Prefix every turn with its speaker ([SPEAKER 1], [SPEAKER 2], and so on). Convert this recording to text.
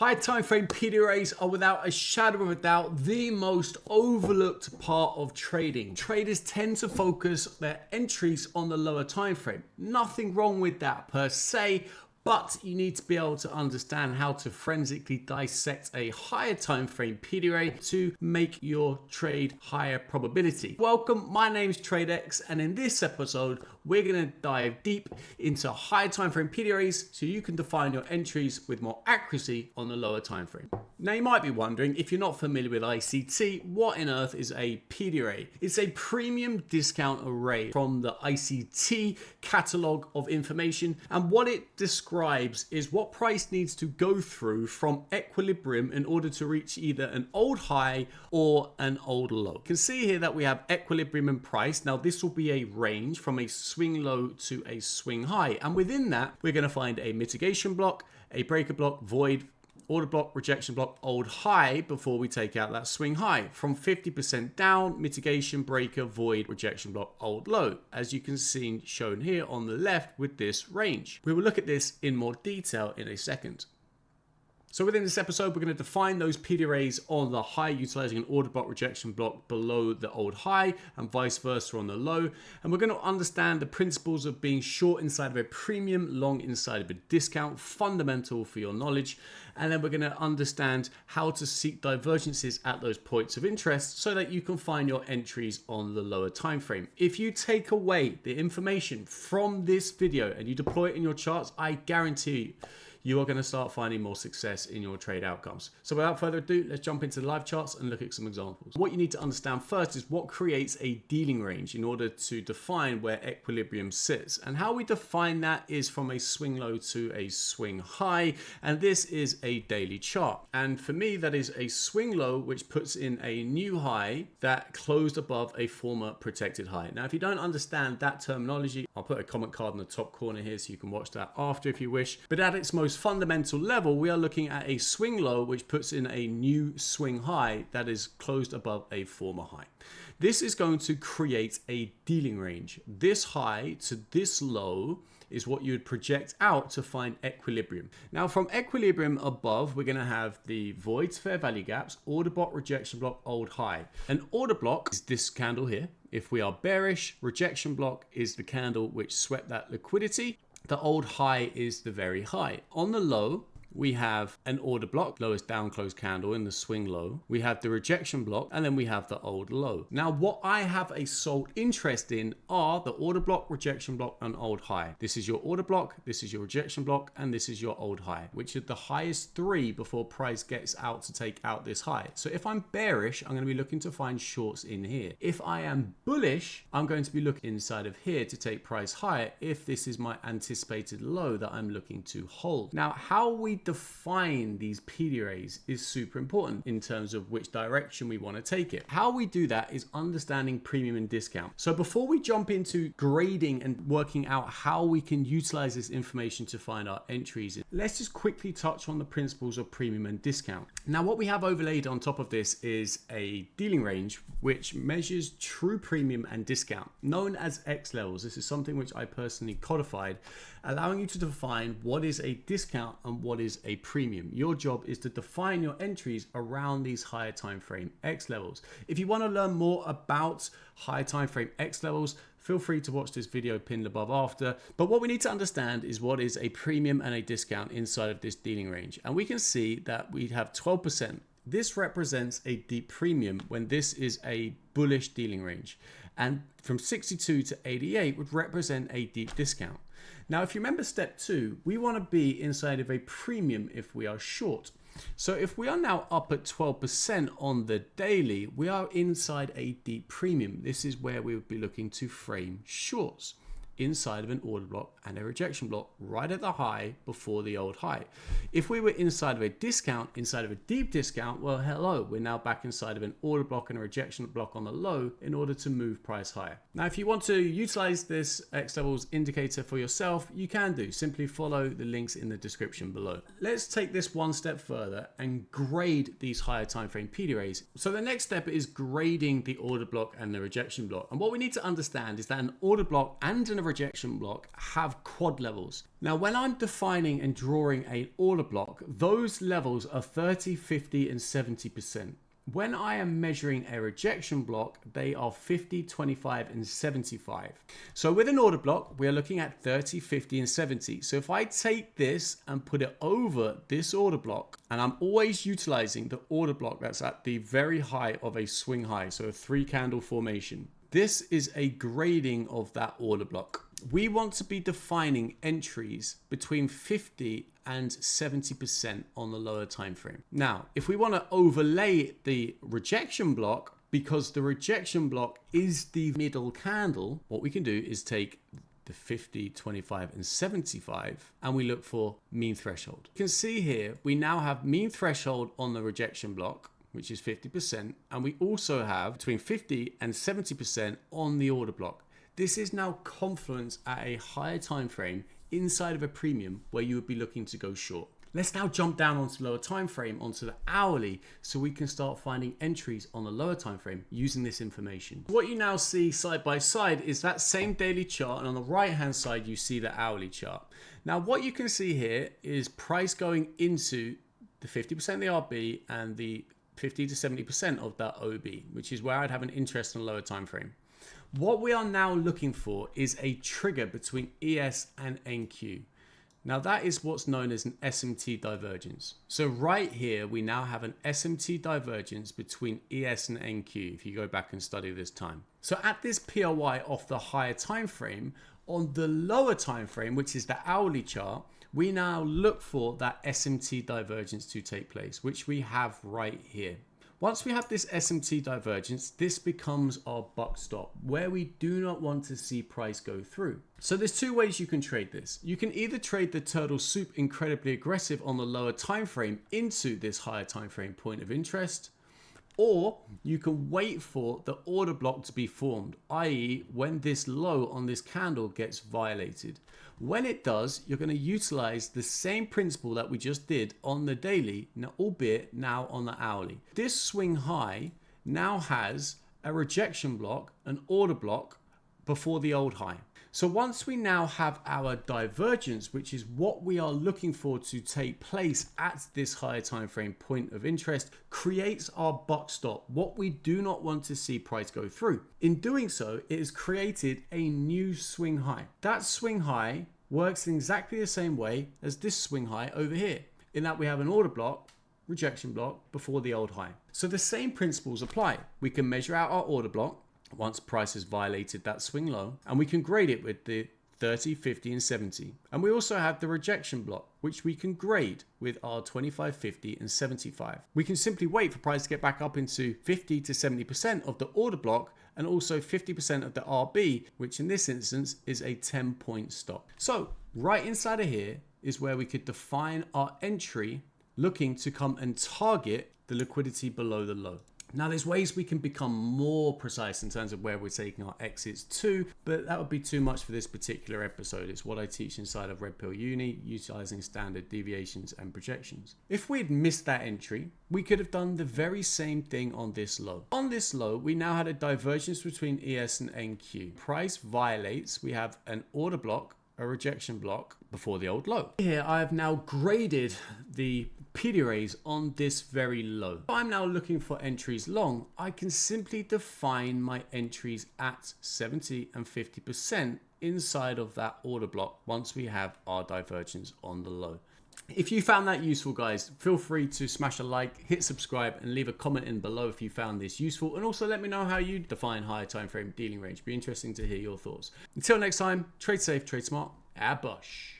[SPEAKER 1] High time frame PDAs are without a shadow of a doubt the most overlooked part of trading. Traders tend to focus their entries on the lower time frame. Nothing wrong with that per se, but you need to be able to understand how to forensically dissect a higher time frame PDA to make your trade higher probability. Welcome, my name's TradeX, and in this episode, we're going to dive deep into higher time frame PDAs so you can define your entries with more accuracy on the lower time frame. Now you might be wondering, if you're not familiar with ICT, what on earth is a PDA? It's a premium discount array from the ICT catalog of information, and what it describes is what price needs to go through from equilibrium in order to reach either an old high or an old low. You can see here that we have equilibrium in price. Now this will be a range from a swing low to a swing high, and within that we're going to find a mitigation block, a breaker block, void, order block, rejection block, old high before we take out that swing high. From 50% down, mitigation, breaker, void, rejection block, old low, as you can see shown here on the left with this range. We will look at this in more detail in a second. So within this episode, we're going to define those PDAs on the high utilizing an order block, rejection block below the old high and vice versa on the low. And we're going to understand the principles of being short inside of a premium, long inside of a discount, fundamental for your knowledge. And then we're going to understand how to seek divergences at those points of interest so that you can find your entries on the lower time frame. If you take away the information from this video and you deploy it in your charts, I guarantee you are going to start finding more success in your trade outcomes. So without further ado, let's jump into the live charts and look at some examples. What you need to understand first is what creates a dealing range in order to define where equilibrium sits. And how we define that is from a swing low to a swing high. And this is a daily chart. And for me, that is a swing low, which puts in a new high that closed above a former protected high. Now, if you don't understand that terminology, I'll put a comment card in the top corner here so you can watch that after if you wish. But at its most fundamental level, we are looking at a swing low which puts in a new swing high that is closed above a former high. This is going to create a dealing range. This high to this low is what you would project out to find equilibrium. Now from equilibrium above, we're going to have the voids, fair value gaps, order block, rejection block, old high. An order block is this candle here. If we are bearish, rejection block is the candle which swept that liquidity. The old high is the very high. On the low, we have an order block, lowest down close candle in the swing low. We have the rejection block, and then we have the old low. Now, what I have a sole interest in are the order block, rejection block, and old high. This is your order block, this is your rejection block, and this is your old high, which are the highest three before price gets out to take out this high. So if I'm bearish, I'm going to be looking to find shorts in here. If I am bullish, I'm going to be looking inside of here to take price higher if this is my anticipated low that I'm looking to hold. Now, how we define these PDAs is super important in terms of which direction we want to take it. How we do that is understanding premium and discount. So before we jump into grading and working out how we can utilize this information to find our entries, let's just quickly touch on the principles of premium and discount. Now, what we have overlaid on top of this is a dealing range which measures true premium and discount, known as X levels. This is something which I personally codified, allowing you to define what is a discount and what is a premium. Your job is to define your entries around these higher time frame X levels. If you want to learn more about higher time frame X levels, feel free to watch this video pinned above after. But what we need to understand is what is a premium and a discount inside of this dealing range. And we can see that we have 12%. This represents a deep premium when this is a bullish dealing range. And from 62 to 88 would represent a deep discount. Now, if you remember step 2, we want to be inside of a premium if we are short. So if we are now up at 12% on the daily, we are inside a deep premium. This is where we would be looking to frame shorts inside of an order block and a rejection block right at the high before the old high. If we were inside of a discount, inside of a deep discount, well, hello, we're now back inside of an order block and a rejection block on the low in order to move price higher. Now, if you want to utilize this X levels indicator for yourself, you can do. Simply follow the links in the description below. Let's take this one step further and grade these higher time frame PDAs. So the next step is grading the order block and the rejection block. And what we need to understand is that an order block and a rejection block have quad levels. Now, when I'm defining and drawing an order block, those levels are 30, 50, and 70%. When I am measuring a rejection block, they are 50, 25, and 75. So with an order block, we are looking at 30, 50, and 70. So if I take this and put it over this order block, and I'm always utilizing the order block that's at the very high of a swing high, so a 3-candle formation. This is a grading of that order block. We want to be defining entries between 50 and 70% on the lower time frame. Now, if we want to overlay the rejection block, because the rejection block is the middle candle, what we can do is take the 50, 25, and 75, and we look for mean threshold. You can see here, we now have mean threshold on the rejection block, which is 50%, and we also have between 50 and 70% on the order block. This is now confluence at a higher time frame inside of a premium where you would be looking to go short. Let's now jump down onto the lower time frame, onto the hourly, so we can start finding entries on the lower time frame using this information. What you now see side by side is that same daily chart, and on the right hand side you see the hourly chart. Now what you can see here is price going into the 50% of the RB and the 50 to 70% of that OB, which is where I'd have an interest in a lower time frame. What we are now looking for is a trigger between ES and NQ. Now that is what's known as an SMT divergence. So right here, we now have an SMT divergence between ES and NQ, if you go back and study this time. So at this POI off the higher time frame, on the lower time frame, which is the hourly chart, we now look for that SMT divergence to take place, which we have right here. Once we have this SMT divergence, this becomes our buck stop, where we do not want to see price go through. So there's two ways you can trade this. You can either trade the turtle soup incredibly aggressive on the lower time frame into this higher time frame point of interest, or you can wait for the order block to be formed, i.e. when this low on this candle gets violated. When it does, you're going to utilize the same principle that we just did on the daily, now, albeit now on the hourly. This swing high now has a rejection block, an order block before the old high. So once we now have our divergence, which is what we are looking for to take place at this higher time frame point of interest, creates our buck stop, what we do not want to see price go through. In doing so, it has created a new swing high. That swing high works in exactly the same way as this swing high over here, in that we have an order block, rejection block before the old high. So the same principles apply. We can measure out our order block once price has violated that swing low, and we can grade it with the 30, 50, and 70. And we also have the rejection block, which we can grade with our 25, 50, and 75. We can simply wait for price to get back up into 50 to 70% of the order block, and also 50% of the RB, which in this instance is a 10-point stop. So right inside of here is where we could define our entry, looking to come and target the liquidity below the low. Now there's ways we can become more precise in terms of where we're taking our exits to, but that would be too much for this particular episode. It's what I teach inside of Red Pill Uni, utilizing standard deviations and projections. If we'd missed that entry, we could have done the very same thing on this low. On this low, we now had a divergence between ES and NQ. Price violates, we have an order block, a rejection block before the old low. Here I have now graded the PDAs on this very low. If I'm now looking for entries long, I can simply define my entries at 70 and 50% inside of that order block once we have our divergence on the low. If you found that useful, guys, feel free to smash a like, hit subscribe, and leave a comment in below if you found this useful. And also let me know how you define higher time frame dealing range. Be interesting to hear your thoughts. Until next time, trade safe, trade smart, Abosh.